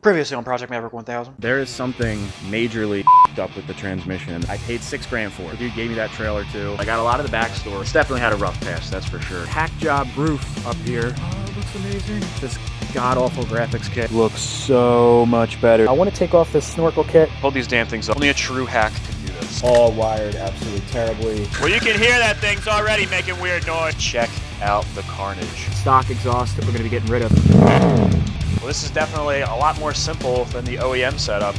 Previously on Project Maverick 1000. There is something majorly up with the transmission. I paid $6 grand for it. The dude gave me that trailer too. I got a lot of the back store. It's definitely had a rough pass, that's for sure. Hack job roof up here. Oh, it looks amazing. This god-awful graphics kit looks so much better. I want to take off this snorkel kit. Hold these damn things up. Only a true hack can do this. All wired absolutely terribly. Well, you can hear that thing's already making weird noise. Check out the carnage. Stock exhaust that we're going to be getting rid of. Well, this is definitely a lot more simple than the OEM setup.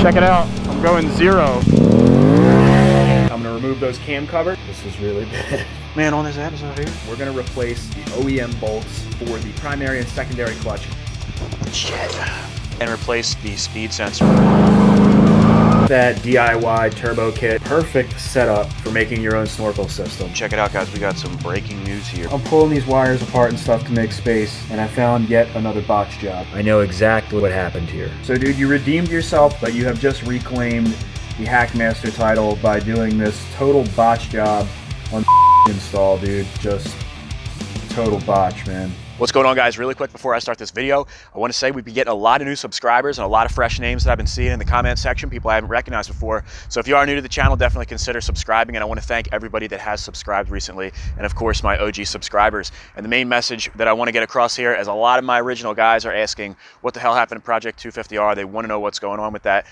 Check it out. I'm going 0. I'm going to remove those cam covers. This is really bad. Man, on this episode here, we're going to replace the OEM bolts for the primary and secondary clutch. Shit. And replace the speed sensor. That DIY turbo kit, perfect setup for making your own snorkel system. Check it out, guys. We got some breaking news here. I'm pulling these wires apart and stuff to make space, and I found yet another botch job. I know exactly what happened here. So dude, you redeemed yourself, but you have just reclaimed the Hackmaster title by doing this total botch job on install, dude. Just total botch, man. What's going on, guys? Really quick before I start this video, I want to say we've been getting a lot of new subscribers and a lot of fresh names that I've been seeing in the comment section, people I haven't recognized before. So if you are new to the channel, definitely consider subscribing, and I want to thank everybody that has subscribed recently, and of course my OG subscribers. And the main message that I want to get across here is a lot of my original guys are asking what the hell happened to Project 250R. They want to know what's going on with that.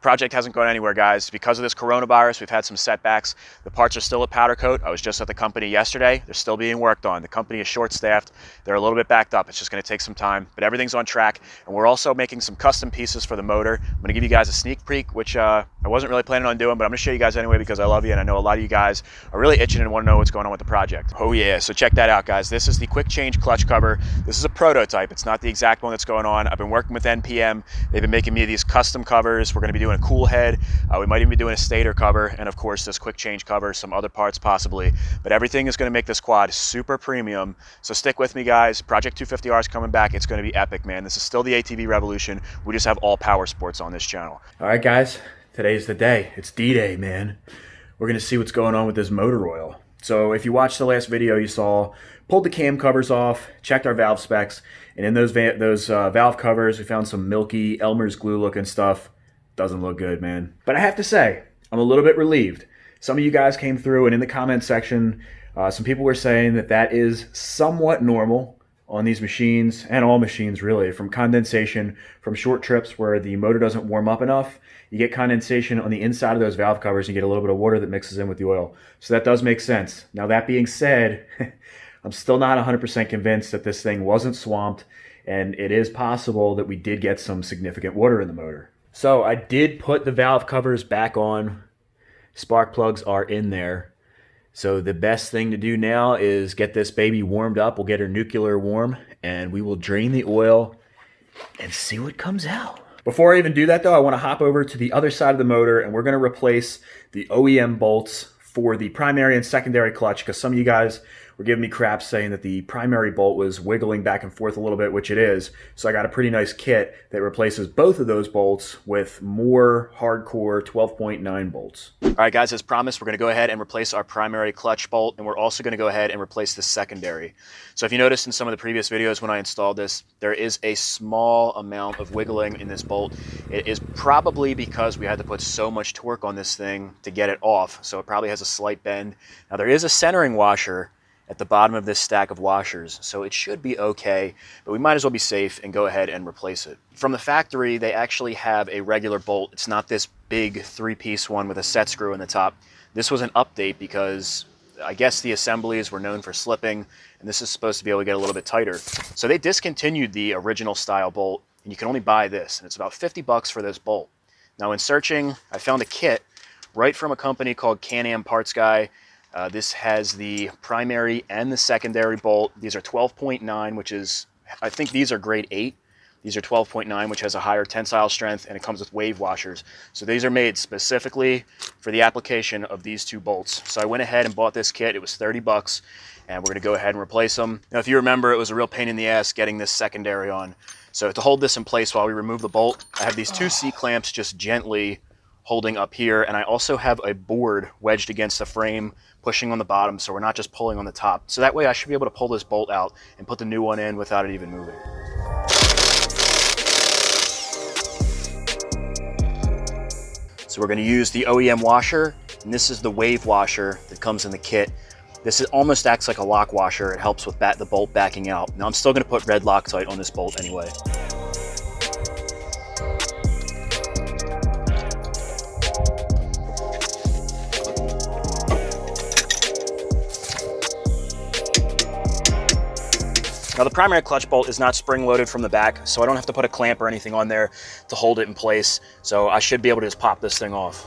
Project hasn't gone anywhere, guys. Because of this coronavirus, we've had some setbacks. The parts are still at powder coat. I was just at the company yesterday. They're still being worked on. The company is short-staffed. They're a little bit backed up. It's just going to take some time, but everything's on track. And we're also making some custom pieces for the motor. I'm going to give you guys a sneak peek, which I wasn't really planning on doing, but I'm going to show you guys anyway because I love you, and I know a lot of you guys are really itching and want to know what's going on with the project. Oh yeah, so check that out, guys. This is the quick change clutch cover. This is a prototype. It's not the exact one that's going on. I've been working with NPM. They've been making me these custom covers. We're going to be doing a cool head. We might even be doing a stator cover, and of course this quick change cover, some other parts possibly, but everything is going to make this quad super premium. So stick with me, guys. Project 250R is coming back. It's going to be epic, man. This is still the ATV revolution. We just have all power sports on this channel. All right, guys, today's the day. It's D-Day, man. We're going to see what's going on with this motor oil. So if you watched the last video, you saw pulled the cam covers off, checked our valve specs, and in those valve covers we found some milky Elmer's glue looking stuff. Doesn't look good, man. But I have to say, I'm a little bit relieved. Some of you guys came through, and in the comment section, some people were saying that that is somewhat normal on these machines, and all machines really, from condensation, from short trips where the motor doesn't warm up enough. You get condensation on the inside of those valve covers, and you get a little bit of water that mixes in with the oil. So that does make sense. Now that being said, I'm still not 100% convinced that this thing wasn't swamped, and it is possible that we did get some significant water in the motor. So I did put the valve covers back on. Spark plugs are in there. So the best thing to do now is get this baby warmed up. We'll get her nuclear warm, and we will drain the oil and see what comes out. Before I even do that, though, I want to hop over to the other side of the motor, and we're going to replace the OEM bolts for the primary and secondary clutch, because some of you guys were giving me crap saying that the primary bolt was wiggling back and forth a little bit, which it is. So I got a pretty nice kit that replaces both of those bolts with more hardcore 12.9 bolts. All right, guys, as promised, we're going to go ahead and replace our primary clutch bolt, and we're also going to go ahead and replace the secondary. So if you noticed in some of the previous videos when I installed this, there is a small amount of wiggling in this bolt. It is probably because we had to put so much torque on this thing to get it off, so it probably has a slight bend. Now there is a centering washer at the bottom of this stack of washers, so it should be okay, but we might as well be safe and go ahead and replace it. From the factory, they actually have a regular bolt. It's not this big three-piece one with a set screw in the top. This was an update because I guess the assemblies were known for slipping, and this is supposed to be able to get a little bit tighter. So they discontinued the original style bolt, and you can only buy this, and it's about 50 bucks for this bolt. Now in searching, I found a kit right from a company called Canam Parts Guy. This has the primary and the secondary bolt. These are 12.9, which is, I think these are grade 8. These are 12.9, which has a higher tensile strength, and it comes with wave washers. So these are made specifically for the application of these two bolts. So I went ahead and bought this kit. It was 30 bucks, and we're going to go ahead and replace them. Now, if you remember, it was a real pain in the ass getting this secondary on. So to hold this in place while we remove the bolt, I have these two C-clamps just gently holding up here, and I also have a board wedged against the frame pushing on the bottom, so we're not just pulling on the top. So that way I should be able to pull this bolt out and put the new one in without it even moving. So we're going to use the OEM washer, and this is the wave washer that comes in the kit. This almost acts like a lock washer. It helps with the bolt backing out. Now I'm still going to put red Loctite on this bolt anyway. Now the primary clutch bolt is not spring loaded from the back, so I don't have to put a clamp or anything on there to hold it in place. So I should be able to just pop this thing off.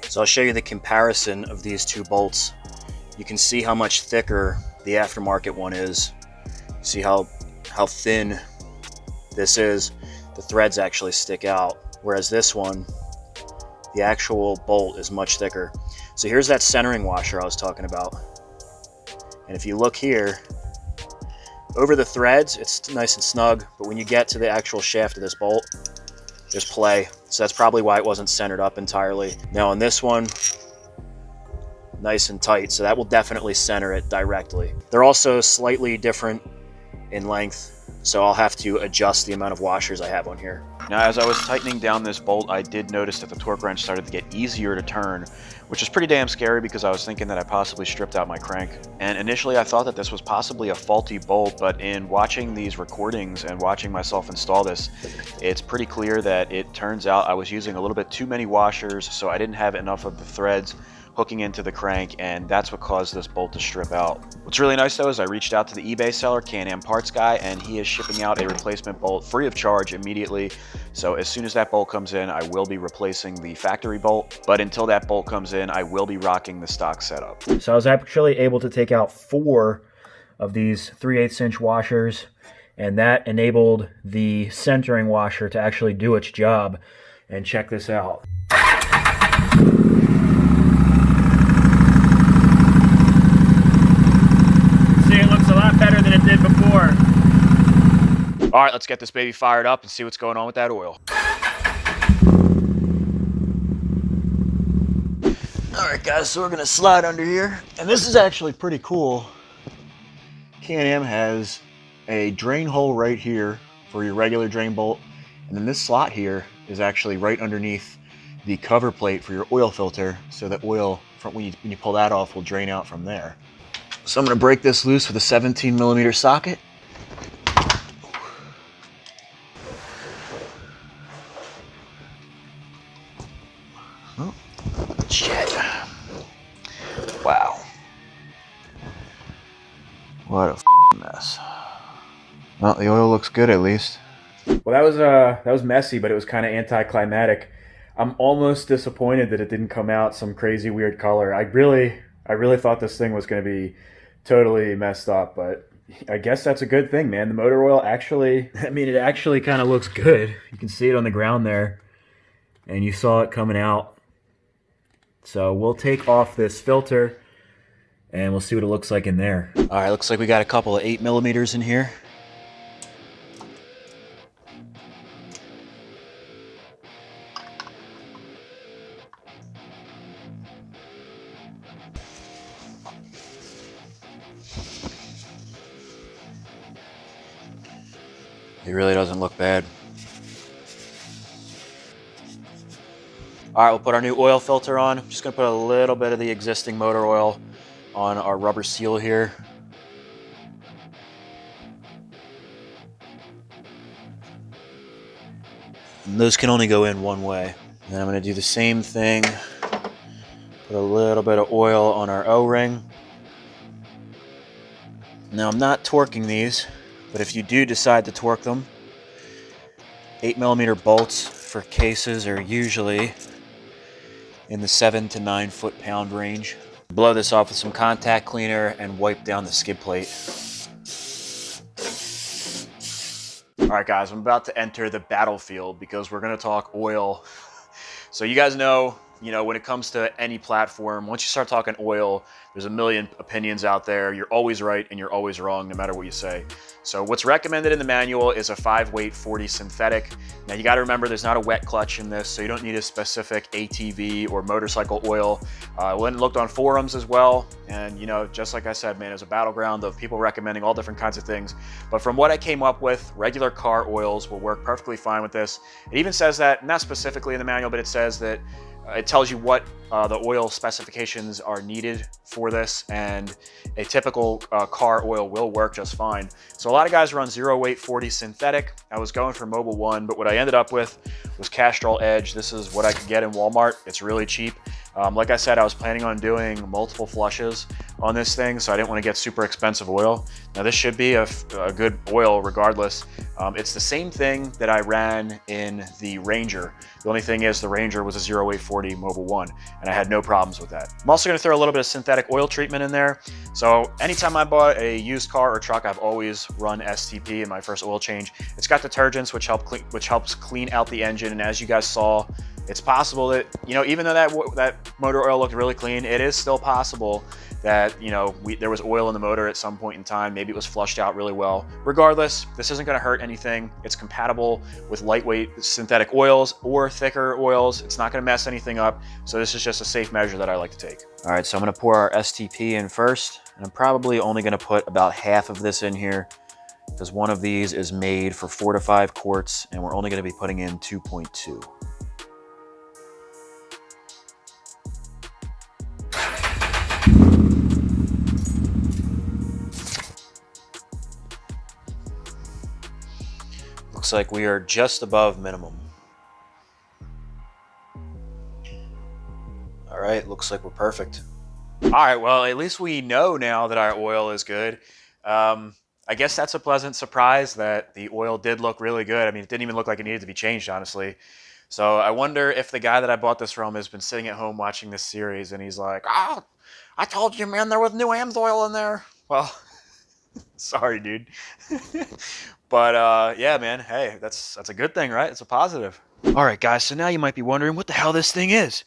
So I'll show you the comparison of these two bolts. You can see how much thicker the aftermarket one is. See how thin this is. The threads actually stick out, whereas this one, the actual bolt is much thicker. So here's that centering washer I was talking about. And if you look here, over the threads, it's nice and snug, but when you get to the actual shaft of this bolt, there's play. So that's probably why it wasn't centered up entirely. Now on this one, nice and tight, so that will definitely center it directly. They're also slightly different in length, so I'll have to adjust the amount of washers I have on here. Now, as I was tightening down this bolt, I did notice that the torque wrench started to get easier to turn, which is pretty damn scary because I was thinking that I possibly stripped out my crank. And initially I thought that this was possibly a faulty bolt, but in watching these recordings and watching myself install this, it's pretty clear that it turns out I was using a little bit too many washers, so I didn't have enough of the threads hooking into the crank, and that's what caused this bolt to strip out. What's really nice though is I reached out to the eBay seller, Canam Parts Guy, and he is shipping out a replacement bolt free of charge immediately. So as soon as that bolt comes in, I will be replacing the factory bolt, but until that bolt comes in, I will be rocking the stock setup. So I was actually able to take out 4 of these 3/8 inch washers, and that enabled the centering washer to actually do its job. And check this out. It looks a lot better than it did before. All right, let's get this baby fired up and see what's going on with that oil. All right, guys, so we're gonna slide under here. And this is actually pretty cool. Can-Am has a drain hole right here for your regular drain bolt. And then this slot here is actually right underneath the cover plate for your oil filter. So that oil, when you pull that off, will drain out from there. So I'm going to break this loose with a 17mm socket. Oh, shit. Wow. What a mess. Well, the oil looks good at least. Well, that was messy, but it was kind of anticlimactic. I'm almost disappointed that it didn't come out some crazy weird color. I really thought this thing was going to be totally messed up, but I guess that's a good thing, man. The motor oil actually, it actually kind of looks good. You can see it on the ground there, and you saw it coming out. So we'll take off this filter, and we'll see what it looks like in there. All right, looks like we got a couple of 8mm in here. It really doesn't look bad. All right, we'll put our new oil filter on. I'm just gonna put a little bit of the existing motor oil on our rubber seal here. And those can only go in one way. And then I'm gonna do the same thing. Put a little bit of oil on our O-ring. Now I'm not torquing these, but if you do decide to torque them, 8mm bolts for cases are usually in the 7 to 9 foot-pound range. Blow this off with some contact cleaner and wipe down the skid plate. All right, guys, I'm about to enter the battlefield because we're gonna talk oil. So you guys know, when it comes to any platform, once you start talking oil, there's a million opinions out there. You're always right and you're always wrong, no matter what you say. So what's recommended in the manual is a 5-weight 40 synthetic. Now you got to remember there's not a wet clutch in this, so you don't need a specific ATV or motorcycle oil. I went and looked on forums as well, and you know, just like I said, man, it's a battleground of people recommending all different kinds of things. But from what I came up with, regular car oils will work perfectly fine with this. It even says that, not specifically in the manual, but it says that it tells you what the oil specifications are needed for this, and a typical car oil will work just fine. So a lot of guys run 0-weight 40 synthetic. I was going for Mobil 1, but what I ended up with was Castrol Edge. This is what I could get in Walmart. It's really cheap. Like I said, I was planning on doing multiple flushes on this thing, so I didn't want to get super expensive oil. Now this should be a good oil regardless. It's the same thing that I ran in the Ranger. The only thing is the Ranger was a 0-weight 40 Mobil 1, and I had no problems with that. I'm also going to throw a little bit of synthetic oil treatment in there. So anytime I bought a used car or truck, I've always run STP in my first oil change. It's got detergents which helps clean out the engine, and as you guys saw, it's possible that, you know, even though that motor oil looked really clean, it is still possible that, you know, there was oil in the motor at some point in time. Maybe it was flushed out really well. Regardless, this isn't going to hurt anything. It's compatible with lightweight synthetic oils or thicker oils. It's not going to mess anything up. So this is just a safe measure that I like to take. All right, so I'm going to pour our STP in first, and I'm probably only going to put about half of this in here because one of these is made for 4 to 5 quarts, and we're only going to be putting in 2.2. Looks like we are just above minimum. All right, looks like we're perfect. All right, well, at least we know now that our oil is good. I guess that's a pleasant surprise that the oil did look really good. I mean, it didn't even look like it needed to be changed, honestly. So I wonder if the guy that I bought this from has been sitting at home watching this series and he's like, "Oh, I told you, man, there was new AMS oil in there." Well, sorry, dude. But yeah, man, hey, that's a good thing, right? It's a positive. All right, guys, so now you might be wondering what the hell this thing is.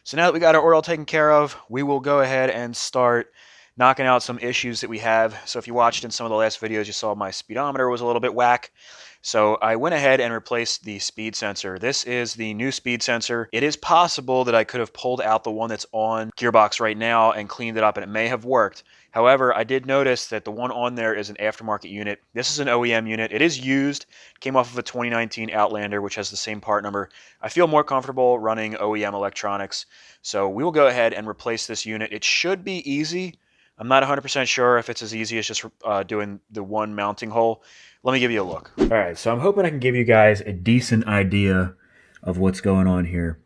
So now that we got our oil taken care of, we will go ahead and start knocking out some issues that we have. So if you watched in some of the last videos, you saw my speedometer was a little bit whack. So I went ahead and replaced the speed sensor. This is the new speed sensor. It is possible that I could have pulled out the one that's on gearbox right now and cleaned it up, and it may have worked. However, I did notice that the one on there is an aftermarket unit. This is an OEM unit. It is used. It came off of a 2019 Outlander, which has the same part number. I feel more comfortable running OEM electronics. So we will go ahead and replace this unit. It should be easy. I'm not 100% sure if it's as easy as just doing the one mounting hole. Let me give you a look. All right, so I'm hoping I can give you guys a decent idea of what's going on here.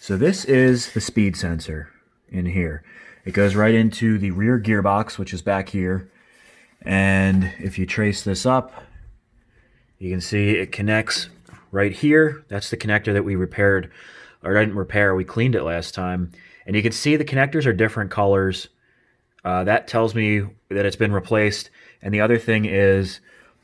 So this is the speed sensor in here. It goes right into the rear gearbox, which is back here. And if you trace this up, you can see it connects right here. That's the connector that we repaired, or didn't repair, we cleaned it last time. And you can see the connectors are different colors. That tells me that it's been replaced. And the other thing is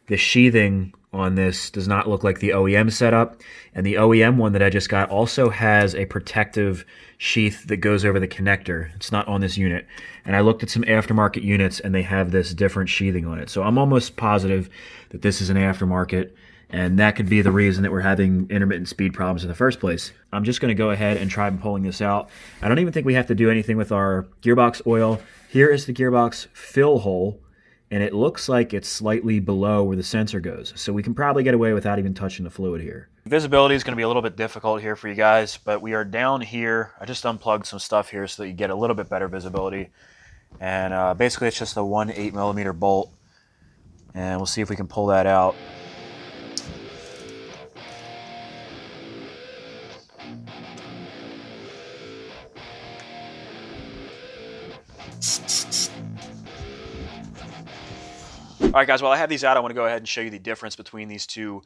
the sheathing on this does not look like the OEM setup. And the OEM one that I just got also has a protective sheath that goes over the connector. It's not on this unit. And I looked at some aftermarket units and they have this different sheathing on it. So I'm almost positive that this is an aftermarket, and that could be the reason that we're having intermittent speed problems in the first place. I'm just going to go ahead and try pulling this out. I don't even think we have to do anything with our gearbox oil. Here is the gearbox fill hole, and it looks like it's slightly below where the sensor goes. So we can probably get away without even touching the fluid here. Visibility is going to be a little bit difficult here for you guys, but we are down here. I just unplugged some stuff here so that you get a little bit better visibility. And basically it's just a 1 8mm bolt. And we'll see if we can pull that out. All right, guys, while I have these out, I want to go ahead and show you the difference between these two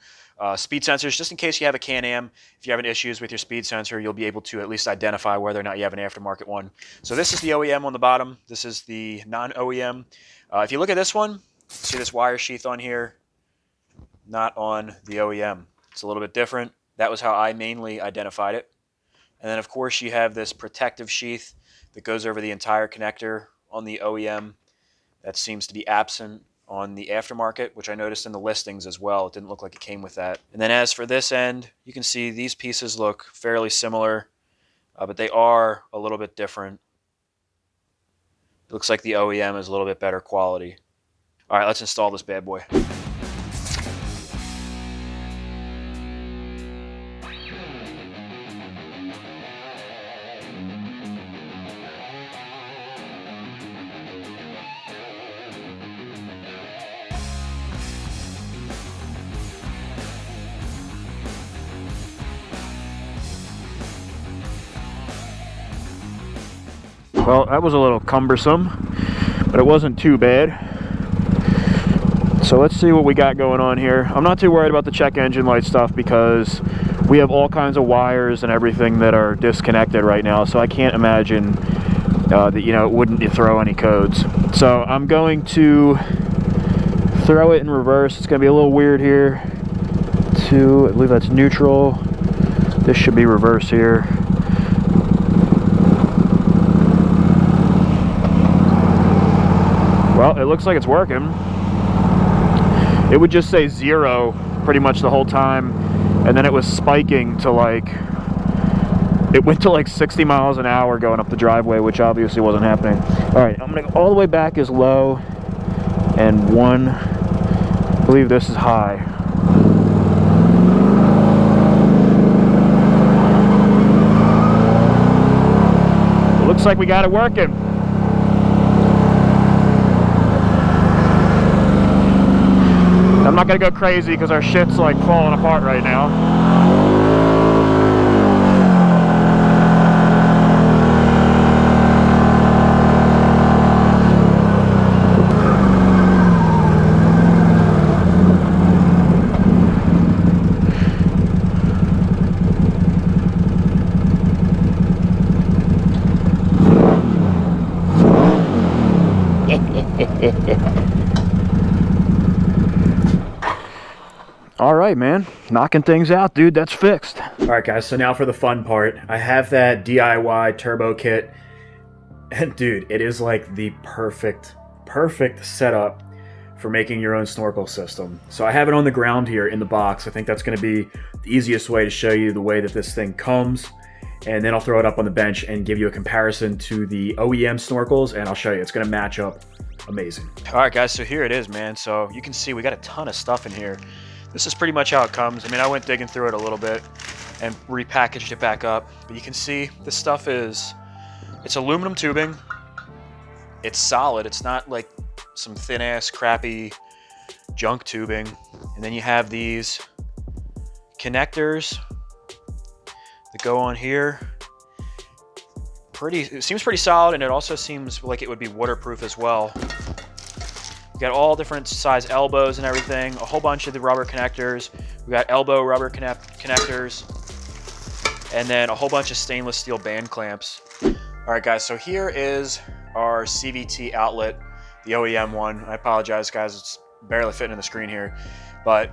speed sensors. Just in case you have a Can-Am, if you're having issues with your speed sensor, you'll be able to at least identify whether or not you have an aftermarket one. So this is the OEM on the bottom. This is the non-OEM. If you look at this one, see this wire sheath on here? Not on the OEM. It's a little bit different. That was how I mainly identified it. And then, of course, you have this protective sheath that goes over the entire connector on the OEM. That seems to be absent on the aftermarket, which I noticed in the listings as well. It didn't look like it came with that. And then as for this end, you can see these pieces look fairly similar, but they are a little bit different. It looks like the OEM is a little bit better quality. All right, let's install this bad boy. Well, that was a little cumbersome, but it wasn't too bad. So let's see what we got going on here. I'm not too worried about the check engine light stuff because we have all kinds of wires and everything that are disconnected right now, so I can't imagine that, you know, it wouldn't throw any codes. So I'm going to throw it in reverse. It's going to be a little weird here. I believe that's neutral. This should be reverse here. Well, it looks like it's working. It would just say 0 pretty much the whole time, and then it was spiking to like, it went to like 60 miles an hour going up the driveway, which obviously wasn't happening. All right, I'm gonna go all the way back as low, and 1, I believe this is high. It looks like we got it working. I'm not gonna go crazy because our shit's like falling apart right now. All right, man, knocking things out, dude. That's fixed. All right, guys, so now for the fun part. I have that DIY turbo kit, and dude, it is like the perfect setup for making your own snorkel system. So I have it on the ground here in the box. I think that's gonna be the easiest way to show you the way that this thing comes, and then I'll throw it up on the bench and give you a comparison to the OEM snorkels, and I'll show you. It's gonna match up amazing. All right, guys, so here it is, man. So you can see we got a ton of stuff in here. This is pretty much how it comes. I mean, I went digging through it a little bit and repackaged it back up. But you can see this stuff it's aluminum tubing. It's solid. It's not like some thin-ass, crappy junk tubing. And then you have these connectors that go on here. It seems pretty solid, and it also seems like it would be waterproof as well. We got all different size elbows and everything, a whole bunch of the rubber connectors. We got elbow rubber connectors, and then a whole bunch of stainless steel band clamps. All right, guys, so here is our CVT outlet, the OEM one. I apologize, guys, it's barely fitting in the screen here, but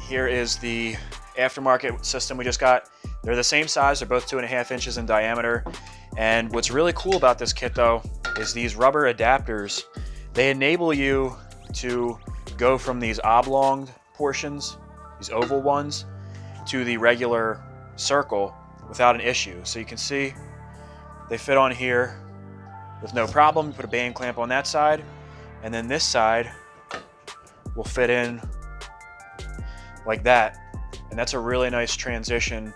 here is the aftermarket system we just got. They're the same size, they're both 2.5 inches in diameter. And what's really cool about this kit, though, is these rubber adapters. They enable you to go from these oblong portions, these oval ones, to the regular circle without an issue. So you can see they fit on here with no problem. You put a band clamp on that side, and then this side will fit in like that. And that's a really nice transition.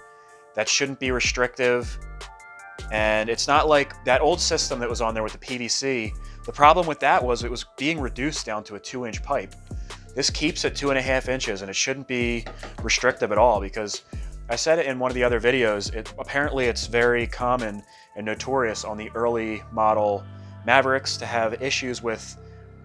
That shouldn't be restrictive. And it's not like that old system that was on there with the PVC. The problem with that was it was being reduced down to a 2-inch pipe. This keeps it 2.5 inches, and it shouldn't be restrictive at all, because I said it in one of the other videos, apparently it's very common and notorious on the early model Mavericks to have issues with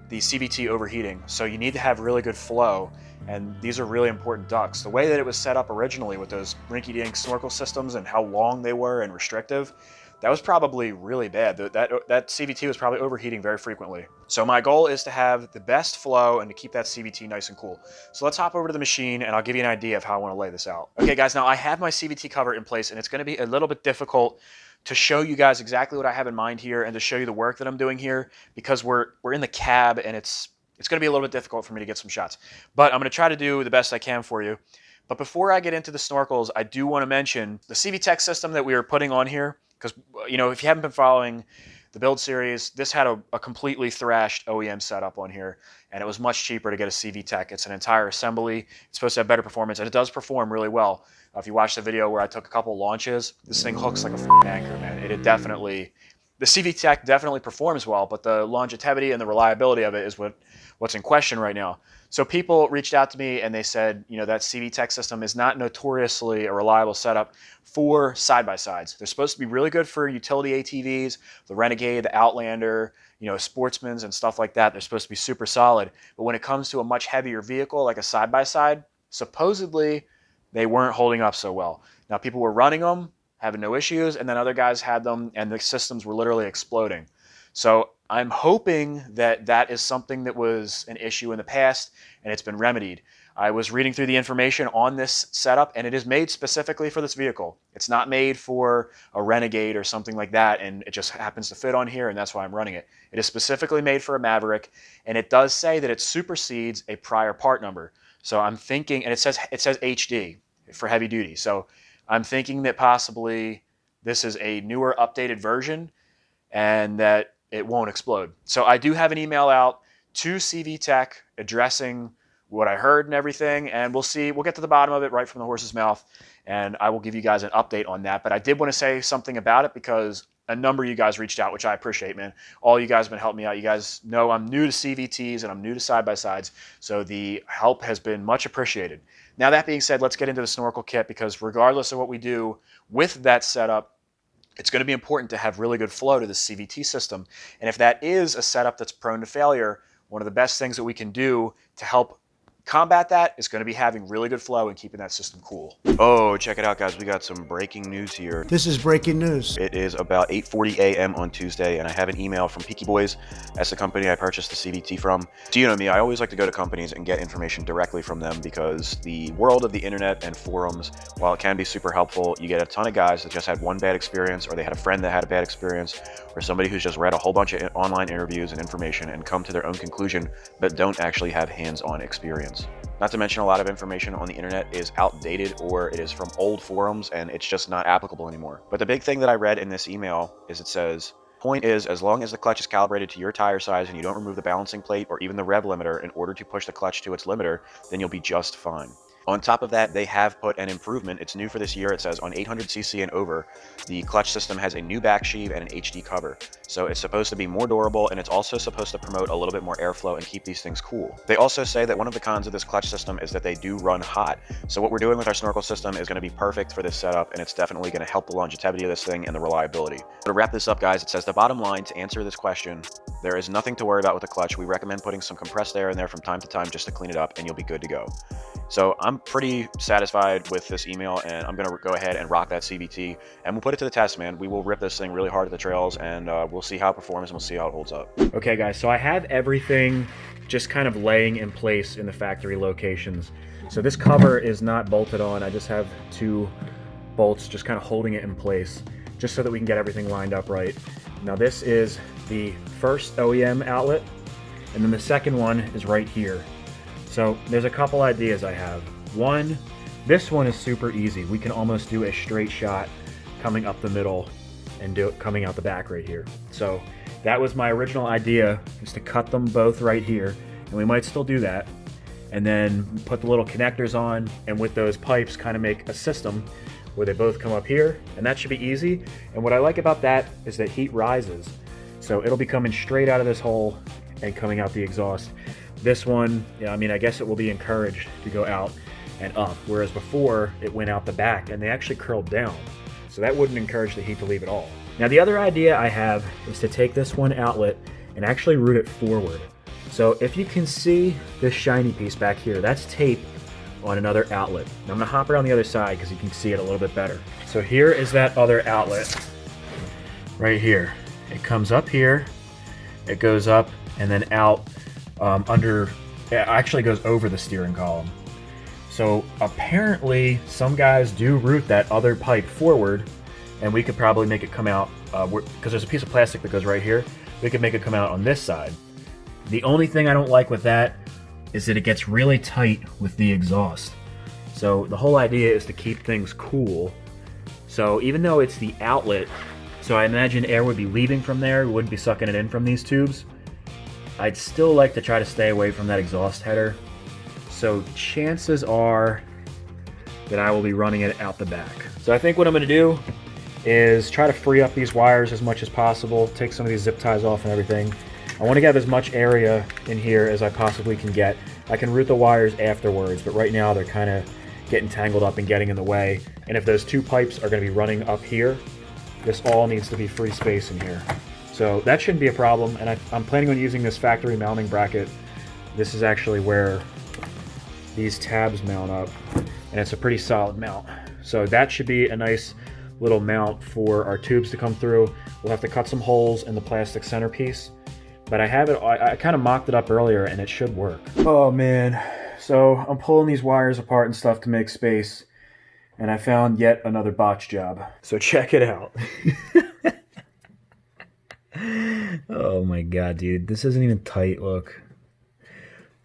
the CVT overheating. So you need to have really good flow, and these are really important ducts. The way that it was set up originally with those rinky-dink snorkel systems and how long they were and restrictive, that was probably really bad. That CVT was probably overheating very frequently. So my goal is to have the best flow and to keep that CVT nice and cool. So let's hop over to the machine and I'll give you an idea of how I want to lay this out. Okay, guys, now I have my CVT cover in place, and it's going to be a little bit difficult to show you guys exactly what I have in mind here and to show you the work that I'm doing here, because we're in the cab and it's it's going to be a little bit difficult for me to get some shots. But I'm going to try to do the best I can for you. But before I get into the Snorkels, I do want to mention the CVTech system that we are putting on here. Because, you know, if you haven't been following the build series, this had a completely thrashed OEM setup on here, and it was much cheaper to get a CVTech. It's an entire assembly. It's supposed to have better performance, and it does perform really well. If you watch the video where I took a couple launches, this thing hooks like a f***ing anchor, man. The CVTech definitely performs well, but the longevity and the reliability of it is what's in question right now. So people reached out to me and they said, you know, that CVTech system is not notoriously a reliable setup for side-by-sides. They're supposed to be really good for utility ATVs, the Renegade, the Outlander, you know, Sportsmans and stuff like that. They're supposed to be super solid. But when it comes to a much heavier vehicle like a side-by-side, supposedly they weren't holding up so well. Now, people were running them, having no issues, and then other guys had them and the systems were literally exploding. So I'm hoping that that is something that was an issue in the past and it's been remedied. I was reading through the information on this setup and it is made specifically for this vehicle. It's not made for a Renegade or something like that, and it just happens to fit on here, and that's why I'm running it. It is specifically made for a Maverick, and it does say that it supersedes a prior part number. So I'm thinking, and it says HD for heavy duty. So I'm thinking that possibly this is a newer updated version and that it won't explode. So I do have an email out to CVTech addressing what I heard and everything, and we'll see. We'll get to the bottom of it right from the horse's mouth, and I will give you guys an update on that. But I did want to say something about it because a number of you guys reached out, which I appreciate, man. All you guys have been helping me out. You guys know I'm new to CVTs and I'm new to side-by-sides, so the help has been much appreciated. Now, that being said, let's get into the Snorkel kit, because regardless of what we do with that setup, it's going to be important to have really good flow to the CVT system. And if that is a setup that's prone to failure, one of the best things that we can do to help combat that is going to be having really good flow and keeping that system cool. Oh, check it out, guys. We got some breaking news here. This is breaking news. It is about 8:40 a.m. on Tuesday, and I have an email from Peaky Boys. That's the company I purchased the CVT from. So you know me, I always like to go to companies and get information directly from them, because the world of the internet and forums, while it can be super helpful, you get a ton of guys that just had one bad experience, or they had a friend that had a bad experience, or somebody who's just read a whole bunch of online interviews and information and come to their own conclusion, but don't actually have hands-on experience. Not to mention, a lot of information on the internet is outdated, or it is from old forums and it's just not applicable anymore. But the big thing that I read in this email is it says, point is, as long as the clutch is calibrated to your tire size and you don't remove the balancing plate or even the rev limiter in order to push the clutch to its limiter, then you'll be just fine. On top of that, they have put an improvement. It's new for this year. It says on 800cc and over, the clutch system has a new back sheave and an HD cover. So it's supposed to be more durable, and it's also supposed to promote a little bit more airflow and keep these things cool. They also say that one of the cons of this clutch system is that they do run hot. So what we're doing with our Snorkel system is going to be perfect for this setup, and it's definitely going to help the longevity of this thing and the reliability. To wrap this up, guys, it says the bottom line to answer this question, there is nothing to worry about with the clutch. We recommend putting some compressed air in there from time to time just to clean it up, and you'll be good to go. So I'm pretty satisfied with this email, and I'm going to go ahead and rock that CVT, and we'll put it to the test, man. We will rip this thing really hard at the trails, and we'll see how it performs, and we'll see how it holds up. Okay, guys, so I have everything just kind of laying in place in the factory locations. So this cover is not bolted on. I just have 2 bolts just kind of holding it in place, just so that we can get everything lined up right. Now, this is the first OEM outlet, and then the second one is right here. So there's a couple ideas I have. One, this one is super easy. We can almost do a straight shot coming up the middle and do it coming out the back right here. So that was my original idea, is to cut them both right here, and we might still do that. And then put the little connectors on, and with those pipes kind of make a system where they both come up here, and that should be easy. And what I like about that is that heat rises. So it'll be coming straight out of this hole and coming out the exhaust. This one, yeah, I mean, I guess it will be encouraged to go out and up, whereas before it went out the back and they actually curled down. So that wouldn't encourage the heat to leave at all. Now, the other idea I have is to take this one outlet and actually route it forward. So if you can see this shiny piece back here, that's tape on another outlet. Now I'm gonna hop around the other side because you can see it a little bit better. So here is that other outlet right here. It comes up here, it goes up and then out it actually goes over the steering column. So apparently some guys do route that other pipe forward, and we could probably make it come out, because there's a piece of plastic that goes right here. We could make it come out on this side. The only thing I don't like with that is that it gets really tight with the exhaust. So the whole idea is to keep things cool. So even though it's the outlet, so I imagine air would be leaving from there, it wouldn't be sucking it in from these tubes, I'd still like to try to stay away from that exhaust header. So chances are that I will be running it out the back. So I think what I'm gonna do is try to free up these wires as much as possible, take some of these zip ties off and everything. I want to get as much area in here as I possibly can get. I can route the wires afterwards, but right now they're kind of getting tangled up and getting in the way. And if those two pipes are going to be running up here, this all needs to be free space in here. So that shouldn't be a problem, and I'm planning on using this factory mounting bracket. This is actually where these tabs mount up, and it's a pretty solid mount. So that should be a nice little mount for our tubes to come through. We'll have to cut some holes in the plastic centerpiece, but I have it, I kind of mocked it up earlier and it should work. Oh man, so I'm pulling these wires apart and stuff to make space, and I found yet another botch job. So check it out. Oh my god, dude, this isn't even tight, look.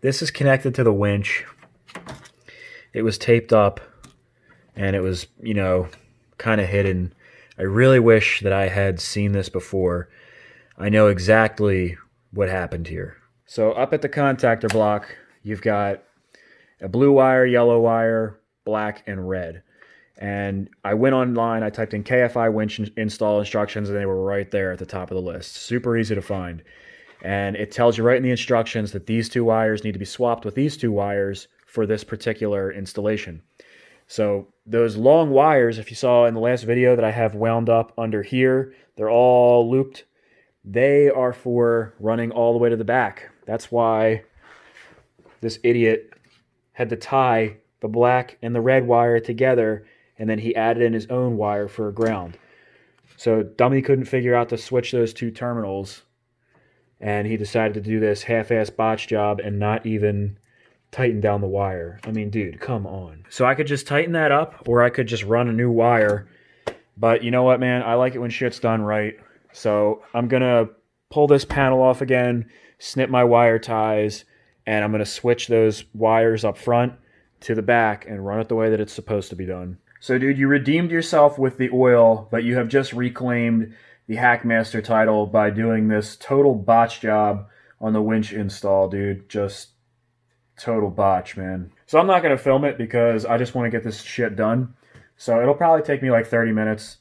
This is connected to the winch. It was taped up and it was, you know, kind of hidden. I really wish that I had seen this before. I know exactly what happened here. So up at the contactor block, you've got a blue wire, yellow wire, black, and red. And I went online, I typed in KFI winch install instructions, and they were right there at the top of the list. Super easy to find. And it tells you right in the instructions that these two wires need to be swapped with these two wires for this particular installation. So those long wires, if you saw in the last video that I have wound up under here, they're all looped. They are for running all the way to the back. That's why this idiot had to tie the black and the red wire together, and then he added in his own wire for ground. So dummy couldn't figure out to switch those two terminals, and he decided to do this half-ass botch job and not even tighten down the wire. I mean, dude, come on. So I could just tighten that up, or I could just run a new wire. But you know what, man? I like it when shit's done right. So I'm going to pull this panel off again, snip my wire ties, and I'm going to switch those wires up front to the back and run it the way that it's supposed to be done. So, dude, you redeemed yourself with the oil, but you have just reclaimed the Hackmaster title by doing this total botch job on the winch install, dude. Just total botch, man. So I'm not going to film it because I just want to get this shit done. So it'll probably take me like 30 minutes.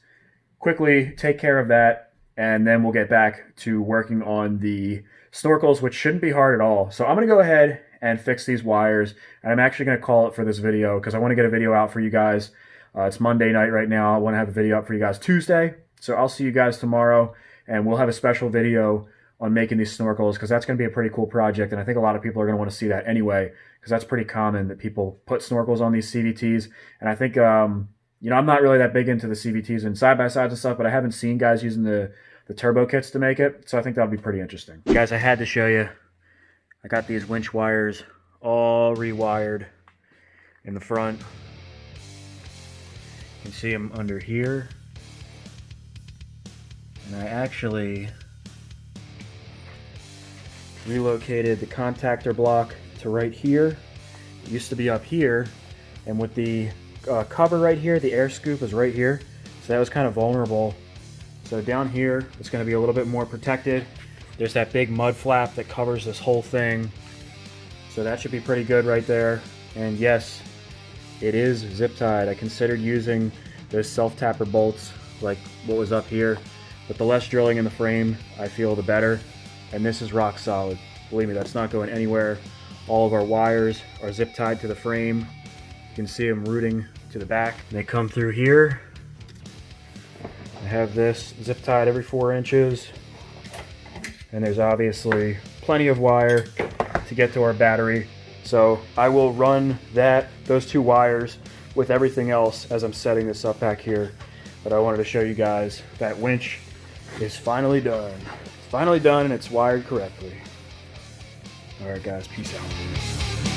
Quickly take care of that, and then we'll get back to working on the snorkels, which shouldn't be hard at all. So I'm going to go ahead and fix these wires, and I'm actually going to call it for this video because I want to get a video out for you guys. It's Monday night right now. I want to have a video up for you guys Tuesday. So I'll see you guys tomorrow, and we'll have a special video on making these snorkels because that's going to be a pretty cool project, and I think a lot of people are going to want to see that anyway because that's pretty common that people put snorkels on these CVTs. And I think, you know, I'm not really that big into the CVTs and side-by-sides and stuff, but I haven't seen guys using the turbo kits to make it, so I think that'll be pretty interesting. Guys, I had to show you. I got these winch wires all rewired in the front. You can see them under here. And I actually relocated the contactor block to right here. It used to be up here, and with the cover right here, the air scoop is right here, so that was kind of vulnerable. So down here, it's going to be a little bit more protected. There's that big mud flap that covers this whole thing, so that should be pretty good right there. And yes, it is zip tied. I considered using those self-tapper bolts like what was up here, but the less drilling in the frame, I feel the better. And this is rock solid. Believe me, that's not going anywhere. All of our wires are zip tied to the frame. You can see them rooting to the back. They come through here. I have this zip tied every 4 inches. And there's obviously plenty of wire to get to our battery. So I will run those 2 wires with everything else as I'm setting this up back here. But I wanted to show you guys that winch is finally done. It's finally done and it's wired correctly. All right, guys, peace out.